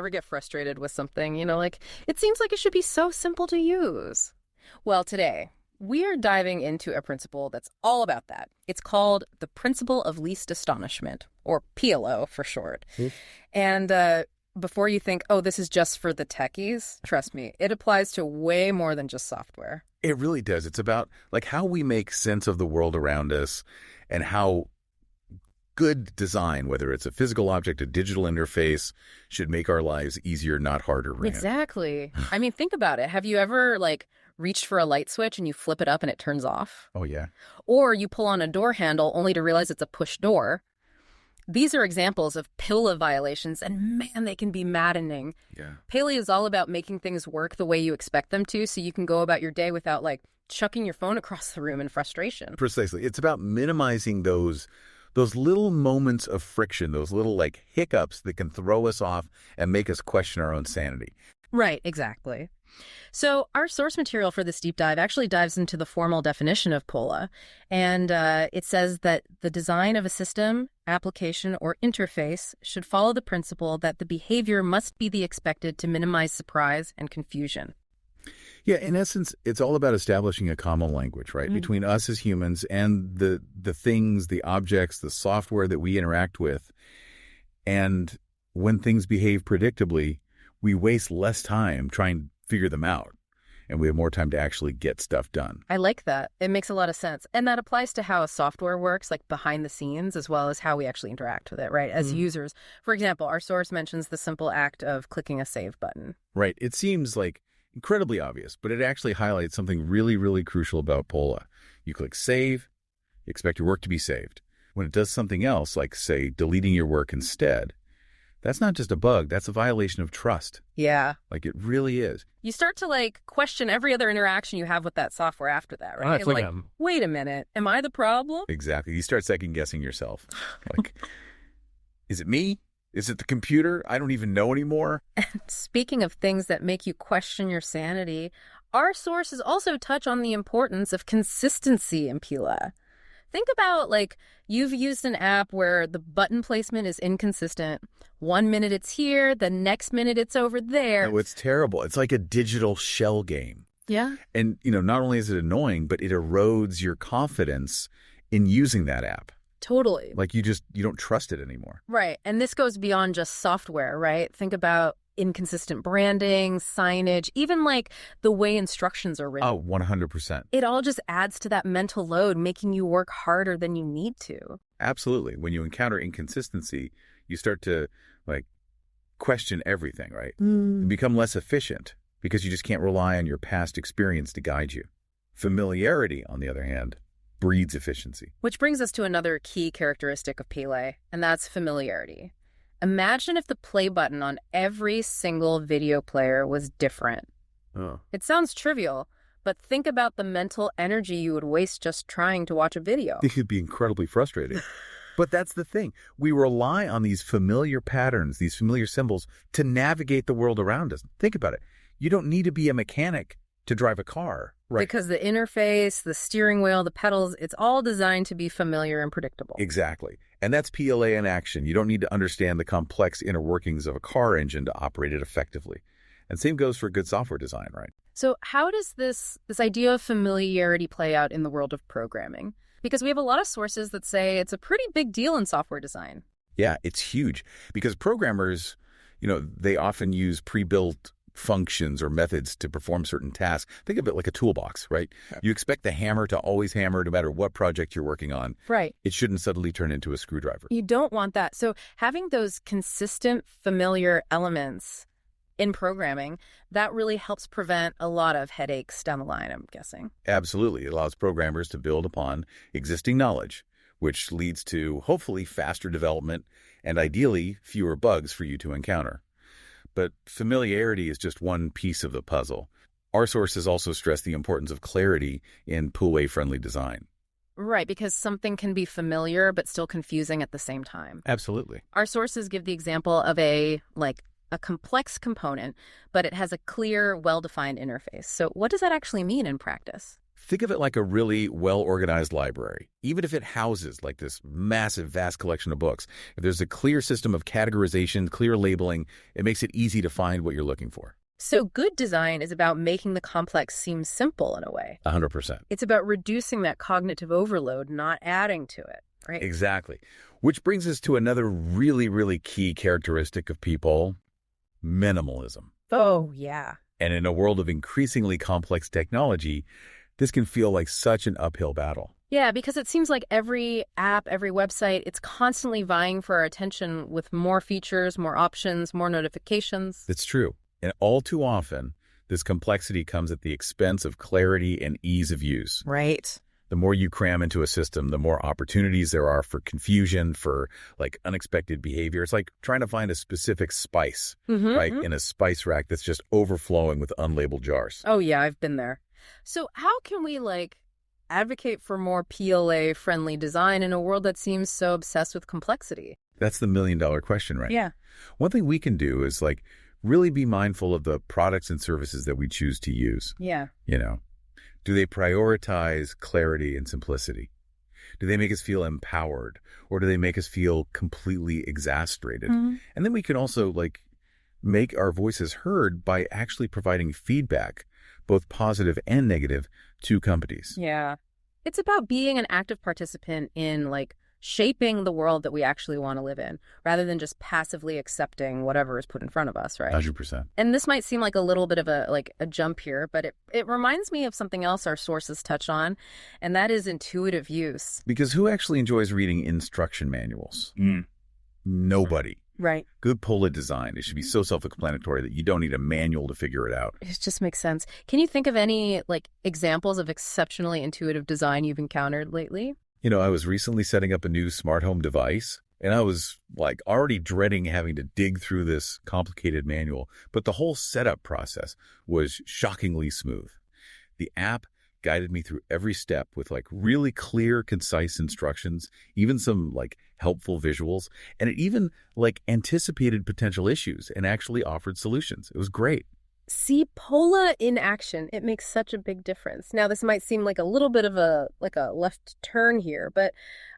Ever get frustrated with something, like, it seems like it should be so simple to use? Well, today, we are diving into a principle that's all about that. It's called the Principle of Least Astonishment, or PLO for short. And before you think, oh, this is just for the techies, trust me, it applies to way more than just software. It really does. It's about like how we make sense of the world around us and how good design, whether it's a physical object, a digital interface, should make our lives easier, not harder. Rand. Exactly. I mean, think about it. Have you ever, reached for a light switch and you flip it up and it turns off? Oh, yeah. Or you pull on a door handle only to realize it's a push door. These are examples of POLA violations, and man, they can be maddening. Yeah. POLA is all about making things work the way you expect them to, so you can go about your day without, chucking your phone across the room in frustration. Precisely. It's about minimizing those little moments of friction, those little, hiccups that can throw us off and make us question our own sanity. Right, exactly. So our source material for this deep dive actually dives into the formal definition of POLA, and it says that the design of a system, application, or interface should follow the principle that the behavior must be the expected to minimize surprise and confusion. Yeah, in essence, it's all about establishing a common language, right, between us as humans and the things, the objects, the software that we interact with. And when things behave predictably, we waste less time trying to figure them out, and we have more time to actually get stuff done. I like that. It makes a lot of sense. And that applies to how a software works, behind the scenes, as well as how we actually interact with it, right, as users. For example, our source mentions the simple act of clicking a save button. Right. It seems incredibly obvious, but it actually highlights something really, really crucial about POLA. You click save, you expect your work to be saved. When it does something else, like, say, deleting your work instead, that's not just a bug, that's a violation of trust. Yeah. It really is. You start to, question every other interaction you have with that software after that, right? It's wait a minute, am I the problem? Exactly. You start second-guessing yourself. Is it me? Is it the computer? I don't even know anymore. And speaking of things that make you question your sanity, our sources also touch on the importance of consistency in POLA. Think about, you've used an app where the button placement is inconsistent. 1 minute it's here, the next minute it's over there. Oh, it's terrible. It's like a digital shell game. Yeah. And, not only is it annoying, but it erodes your confidence in using that app. Totally. You don't trust it anymore. Right. And this goes beyond just software, right? Think about inconsistent branding, signage, even the way instructions are written. Oh, 100%. It all just adds to that mental load, making you work harder than you need to. Absolutely. When you encounter inconsistency, you start to question everything, right? You become less efficient because you just can't rely on your past experience to guide you. Familiarity, on the other hand, breeds efficiency. Which brings us to another key characteristic of POLA, and that's familiarity. Imagine if the play button on every single video player was different. Oh. It sounds trivial, but think about the mental energy you would waste just trying to watch a video. It could be incredibly frustrating. But that's the thing. We rely on these familiar patterns, these familiar symbols, to navigate the world around us. Think about it. You don't need to be a mechanic to drive a car, right? Because the interface, the steering wheel, the pedals, it's all designed to be familiar and predictable. Exactly. And that's PLA in action. You don't need to understand the complex inner workings of a car engine to operate it effectively. And same goes for good software design, right? So how does this idea of familiarity play out in the world of programming? Because we have a lot of sources that say it's a pretty big deal in software design. Yeah, it's huge. Because programmers, they often use pre-built functions or methods to perform certain tasks. Think of it like a toolbox, right? You expect the hammer to always hammer no matter what project you're working on. Right. It shouldn't suddenly turn into a screwdriver. You don't want that. So having those consistent, familiar elements in programming, that really helps prevent a lot of headaches down the line, I'm guessing. Absolutely. It allows programmers to build upon existing knowledge, which leads to hopefully faster development and ideally fewer bugs for you to encounter. But familiarity is just one piece of the puzzle. Our sources also stress the importance of clarity in POLA-friendly design. Right, because something can be familiar but still confusing at the same time. Absolutely. Our sources give the example of a complex component, but it has a clear, well-defined interface. So what does that actually mean in practice? Think of it like a really well-organized library. Even if it houses like this massive, vast collection of books, if there's a clear system of categorization, clear labeling, it makes it easy to find what you're looking for. So good design is about making the complex seem simple in a way. 100%. It's about reducing that cognitive overload, not adding to it, right? Exactly. Which brings us to another really, really key characteristic of people, minimalism. Oh, yeah. And in a world of increasingly complex technology, this can feel like such an uphill battle. Yeah, because it seems like every app, every website, it's constantly vying for our attention with more features, more options, more notifications. It's true. And all too often, this complexity comes at the expense of clarity and ease of use. Right. The more you cram into a system, the more opportunities there are for confusion, for like unexpected behavior. It's like trying to find a specific spice, right, in a spice rack that's just overflowing with unlabeled jars. Oh, yeah, I've been there. So how can we, advocate for more PLA-friendly design in a world that seems so obsessed with complexity? That's the million-dollar question, right? Yeah. One thing we can do is really be mindful of the products and services that we choose to use. Yeah. Do they prioritize clarity and simplicity? Do they make us feel empowered? Or do they make us feel completely exasperated? And then we can also make our voices heard by actually providing feedback, both positive and negative, to companies. Yeah. It's about being an active participant in shaping the world that we actually want to live in, rather than just passively accepting whatever is put in front of us, right? 100%. And this might seem like a little bit of a jump here, but it reminds me of something else our sources touch on, and that is intuitive use. Because who actually enjoys reading instruction manuals? Nobody. Right. Good POLA design, it should be so self-explanatory that you don't need a manual to figure it out. It just makes sense. Can you think of any examples of exceptionally intuitive design you've encountered lately? I was recently setting up a new smart home device, and I was already dreading having to dig through this complicated manual, but the whole setup process was shockingly smooth. The app guided me through every step with really clear, concise instructions, even some helpful visuals, and it even anticipated potential issues and actually offered solutions. It was great. See, POLA in action, it makes such a big difference. Now, this might seem like a little bit of a left turn here, but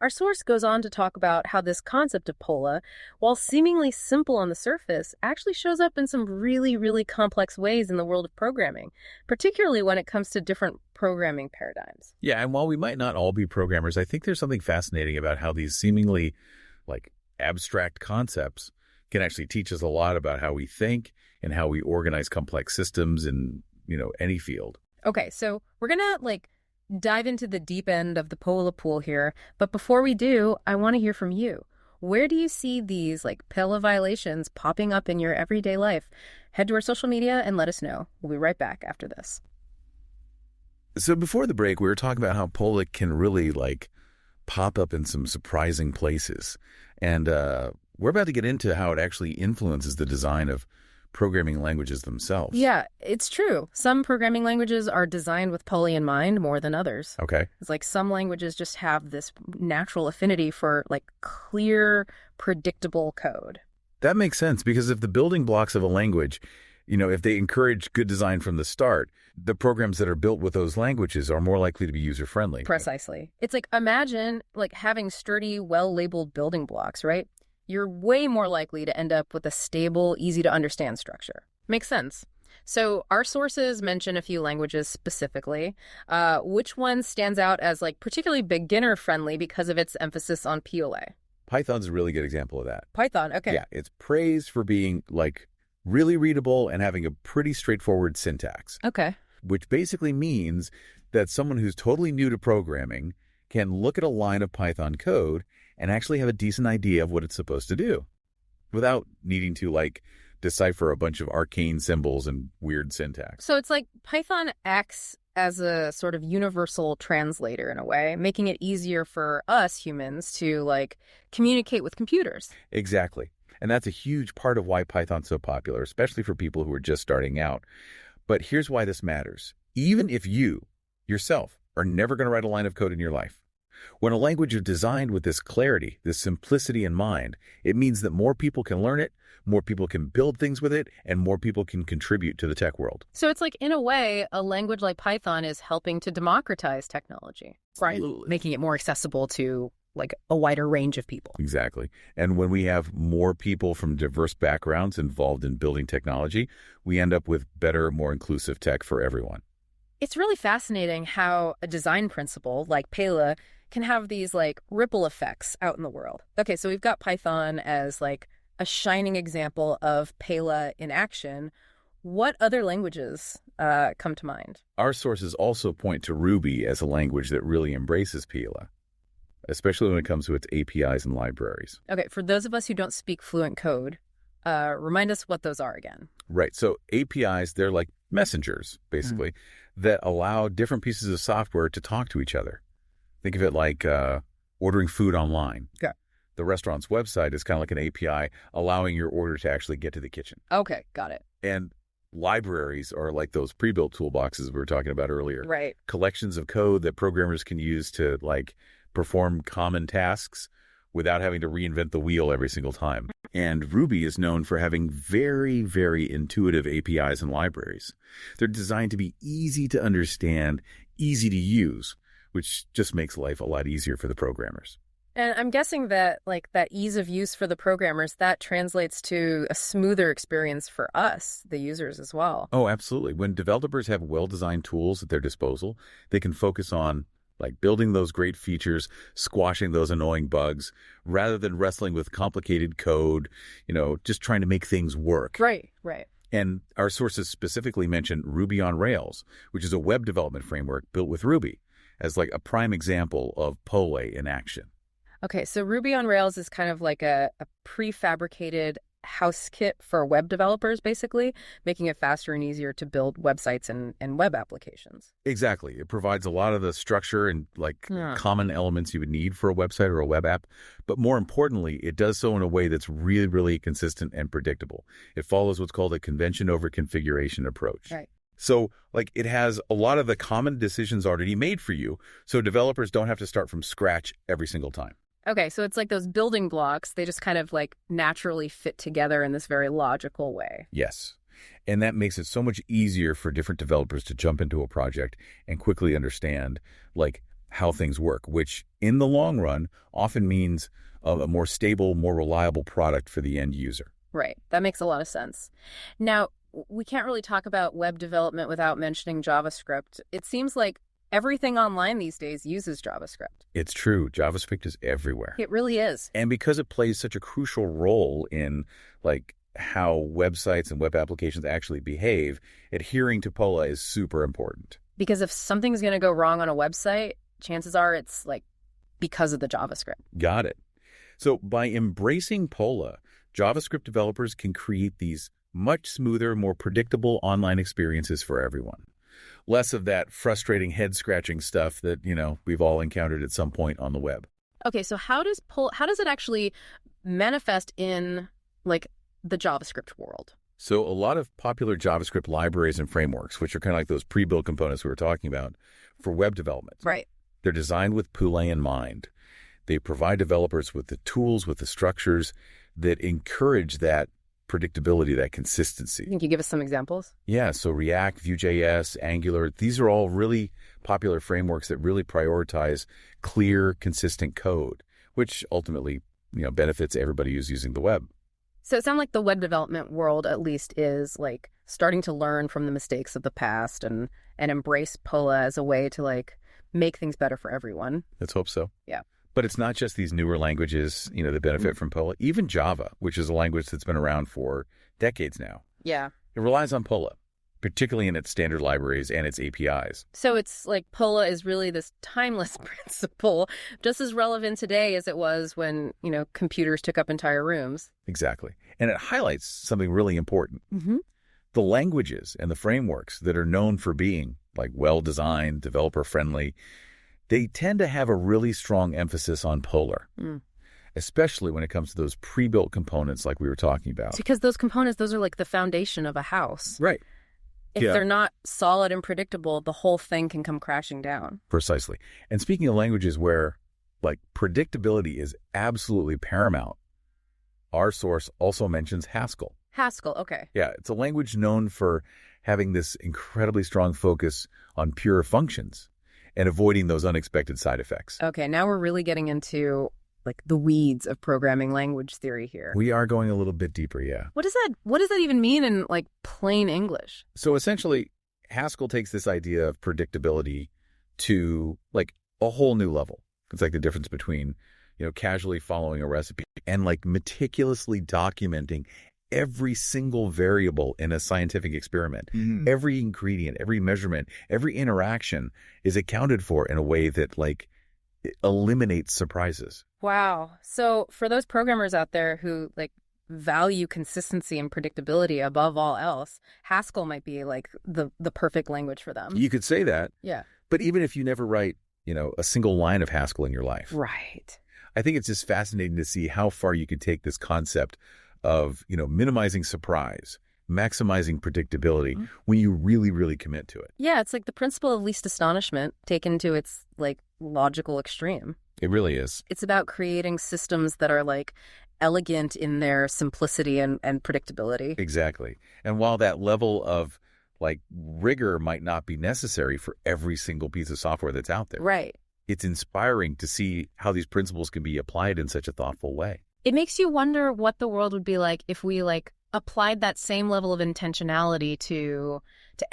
our source goes on to talk about how this concept of POLA, while seemingly simple on the surface, actually shows up in some really, really complex ways in the world of programming, particularly when it comes to different programming paradigms. Yeah, and while we might not all be programmers, I think there's something fascinating about how these seemingly abstract concepts can actually teach us a lot about how we think and how we organize complex systems in, any field. Okay, so we're going to dive into the deep end of the POLA pool here, but before we do, I want to hear from you. Where do you see these POLA violations popping up in your everyday life? Head to our social media and let us know. We'll be right back after this. So before the break, we were talking about how POLA can really pop up in some surprising places. And we're about to get into how it actually influences the design of programming languages themselves. Yeah, it's true. Some programming languages are designed with POLA in mind more than others. Okay. It's some languages just have this natural affinity for clear, predictable code. That makes sense, because if the building blocks of a language, if they encourage good design from the start, the programs that are built with those languages are more likely to be user-friendly. Precisely. It's imagine having sturdy, well-labeled building blocks, right? You're way more likely to end up with a stable, easy-to-understand structure. Makes sense. So our sources mention a few languages specifically. Which one stands out as particularly beginner-friendly because of its emphasis on POLA? Python's a really good example of that. Python, okay. Yeah, it's praised for being really readable and having a pretty straightforward syntax. Okay. Which basically means that someone who's totally new to programming can look at a line of Python code and actually have a decent idea of what it's supposed to do without needing to decipher a bunch of arcane symbols and weird syntax. So it's Python acts as a sort of universal translator in a way, making it easier for us humans to communicate with computers. Exactly. And that's a huge part of why Python's so popular, especially for people who are just starting out. But here's why this matters. Even if you, yourself, are never going to write a line of code in your life, When a language is designed with this clarity, this simplicity in mind, it means that more people can learn it, more people can build things with it, and more people can contribute to the tech world. So it's like, in a way, a language like Python is helping to democratize technology, right? Making it more accessible to like a wider range of people. Exactly. And when we have more people from diverse backgrounds involved in building technology, we end up with better, more inclusive tech for everyone. It's really fascinating how a design principle like POLA can have these like ripple effects out in the world. Okay, so we've got Python as like a shining example of POLA in action. What other languages come to mind? Our sources also point to Ruby as a language that really embraces POLA, especially when it comes to its APIs and libraries. Okay, for those of us who don't speak fluent code, remind us what those are again. Right. So APIs, they're like messengers, basically, that allow different pieces of software to talk to each other. Think of it like ordering food online. Okay. The restaurant's website is kind of like an API allowing your order to actually get to the kitchen. Okay, got it. And libraries are like those pre-built toolboxes we were talking about earlier. Right. Collections of code that programmers can use to like perform common tasks without having to reinvent the wheel every single time. And Ruby is known for having very, very intuitive APIs and libraries. They're designed to be easy to understand, easy to use, which just makes life a lot easier for the programmers. And I'm guessing that like that ease of use for the programmers, that translates to a smoother experience for us, the users as well. Oh, absolutely. When developers have well-designed tools at their disposal, they can focus on like building those great features, squashing those annoying bugs, rather than wrestling with complicated code, just trying to make things work. Right, right. And our sources specifically mention Ruby on Rails, which is a web development framework built with Ruby, as like a prime example of POLA in action. Okay, so Ruby on Rails is kind of like a prefabricated house kit for web developers, basically, making it faster and easier to build websites and web applications. Exactly. It provides a lot of the structure and common elements you would need for a website or a web app. But more importantly, it does so in a way that's really, really consistent and predictable. It follows what's called a convention over configuration approach. Right. So it has a lot of the common decisions already made for you, so developers don't have to start from scratch every single time. Okay, so it's like those building blocks, they just kind of like naturally fit together in this very logical way. Yes. And that makes it so much easier for different developers to jump into a project and quickly understand like how things work, which in the long run often means a more stable, more reliable product for the end user. Right. That makes a lot of sense. Now, we can't really talk about web development without mentioning JavaScript. It seems like everything online these days uses JavaScript. It's true. JavaScript is everywhere. It really is. And because it plays such a crucial role in like how websites and web applications actually behave, adhering to POLA is super important. Because if something's going to go wrong on a website, chances are it's like because of the JavaScript. Got it. So by embracing POLA, JavaScript developers can create these much smoother, more predictable online experiences for everyone. Less of that frustrating head-scratching stuff that, we've all encountered at some point on the web. Okay, so how does it actually manifest in like the JavaScript world? So a lot of popular JavaScript libraries and frameworks, which are kind of like those pre-built components we were talking about for web development. Right. They're designed with POLA in mind. They provide developers with the tools, with the structures that encourage that predictability, that consistency. Can you give us some examples? Yeah, so React, Vue.js, Angular, these are all really popular frameworks that really prioritize clear, consistent code, which ultimately, benefits everybody who's using the web. So it sounds like the web development world at least is like starting to learn from the mistakes of the past and embrace POLA as a way to like make things better for everyone. Let's hope so. Yeah. But it's not just these newer languages, that benefit from POLA. Even Java, which is a language that's been around for decades now. Yeah. It relies on POLA, particularly in its standard libraries and its APIs. So it's like POLA is really this timeless principle, just as relevant today as it was when, computers took up entire rooms. Exactly. And it highlights something really important. Mm-hmm. The languages and the frameworks that are known for being like well-designed, developer-friendly, they tend to have a really strong emphasis on POLA, especially when it comes to those pre-built components like we were talking about. It's because those components, those are like the foundation of a house. Right. If they're not solid and predictable, the whole thing can come crashing down. Precisely. And speaking of languages where like predictability is absolutely paramount, our source also mentions Haskell. Haskell, okay. Yeah, it's a language known for having this incredibly strong focus on pure functions and avoiding those unexpected side effects. Okay, now we're really getting into like the weeds of programming language theory here. We are going a little bit deeper, yeah. What does that even mean in like plain English? So essentially, Haskell takes this idea of predictability to like a whole new level. It's like the difference between, casually following a recipe and like meticulously documenting every single variable in a scientific experiment. Mm-hmm. Every ingredient, every measurement, every interaction is accounted for in a way that like eliminates surprises. Wow. So for those programmers out there who like value consistency and predictability above all else, Haskell might be like the perfect language for them. You could say that. Yeah. But even if you never write, a single line of Haskell in your life. Right. I think it's just fascinating to see how far you could take this concept of, minimizing surprise, maximizing predictability when you really, really commit to it. Yeah, it's like the principle of least astonishment taken to its like logical extreme. It really is. It's about creating systems that are like elegant in their simplicity and predictability. Exactly. And while that level of like rigor might not be necessary for every single piece of software that's out there. Right. It's inspiring to see how these principles can be applied in such a thoughtful way. It makes you wonder what the world would be like if we like applied that same level of intentionality to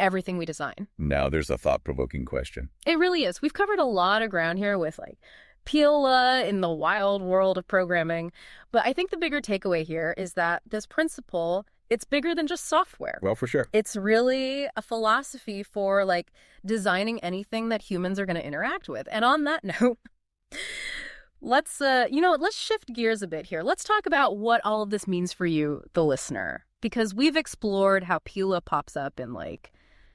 everything we design. Now there's a thought-provoking question. It really is. We've covered a lot of ground here with like POLA in the wild world of programming. But I think the bigger takeaway here is that this principle, it's bigger than just software. Well, for sure. It's really a philosophy for like designing anything that humans are going to interact with. And on that note, let's shift gears a bit here. Let's talk about what all of this means for you, the listener, because we've explored how POLA pops up in like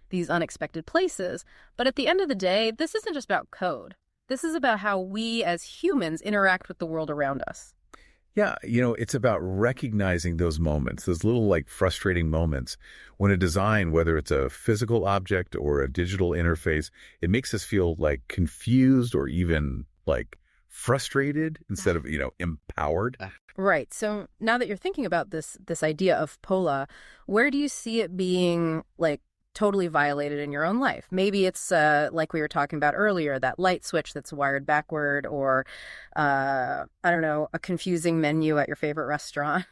these unexpected places. But at the end of the day, this isn't just about code. This is about how we as humans interact with the world around us. Yeah, it's about recognizing those moments, those little like frustrating moments when a design, whether it's a physical object or a digital interface, it makes us feel like confused or even like frustrated instead of, empowered. Right. So now that you're thinking about this idea of POLA, where do you see it being like totally violated in your own life? Maybe it's like we were talking about earlier, that light switch that's wired backward, or I don't know, a confusing menu at your favorite restaurant,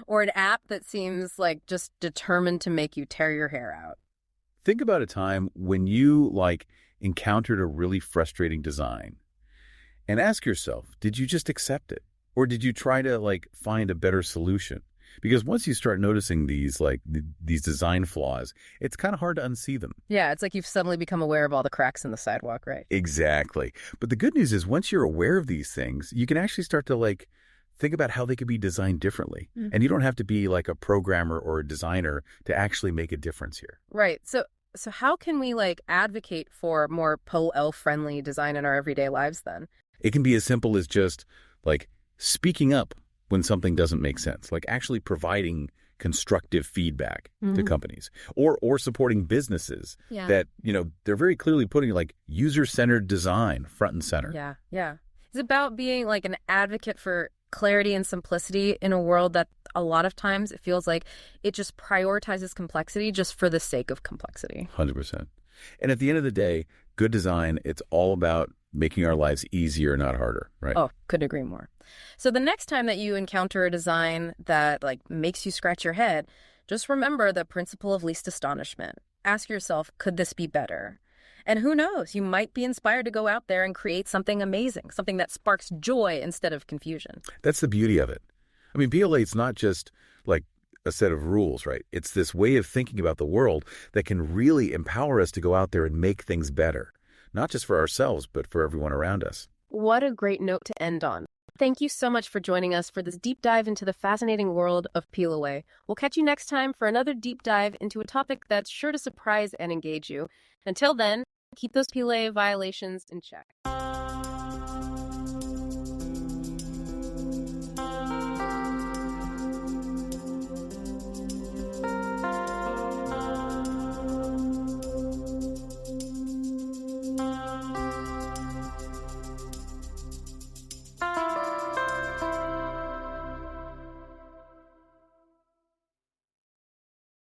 or an app that seems like just determined to make you tear your hair out. Think about a time when you like encountered a really frustrating design and ask yourself, did you just accept it? Or did you try to like find a better solution? Because once you start noticing these like these design flaws, it's kind of hard to unsee them. Yeah, it's like you've suddenly become aware of all the cracks in the sidewalk, right? Exactly. But the good news is once you're aware of these things, you can actually start to like think about how they could be designed differently. Mm-hmm. And you don't have to be like a programmer or a designer to actually make a difference here. Right. So how can we like advocate for more POLA-friendly design in our everyday lives then? It can be as simple as just like speaking up when something doesn't make sense, like actually providing constructive feedback to companies or supporting businesses that, they're very clearly putting like user-centered design front and center. Yeah, yeah. It's about being like an advocate for clarity and simplicity in a world that a lot of times it feels like it just prioritizes complexity just for the sake of complexity. 100%. And at the end of the day, good design, it's all about making our lives easier, not harder, right? Oh, couldn't agree more. So the next time that you encounter a design that like makes you scratch your head, just remember the principle of least astonishment. Ask yourself, could this be better? And who knows, you might be inspired to go out there and create something amazing, something that sparks joy instead of confusion. That's the beauty of it. I mean, POLA, it's not just like a set of rules, right? It's this way of thinking about the world that can really empower us to go out there and make things better. Not just for ourselves, but for everyone around us. What a great note to end on. Thank you so much for joining us for this deep dive into the fascinating world of POLA. We'll catch you next time for another deep dive into a topic that's sure to surprise and engage you. Until then, keep those POLA violations in check.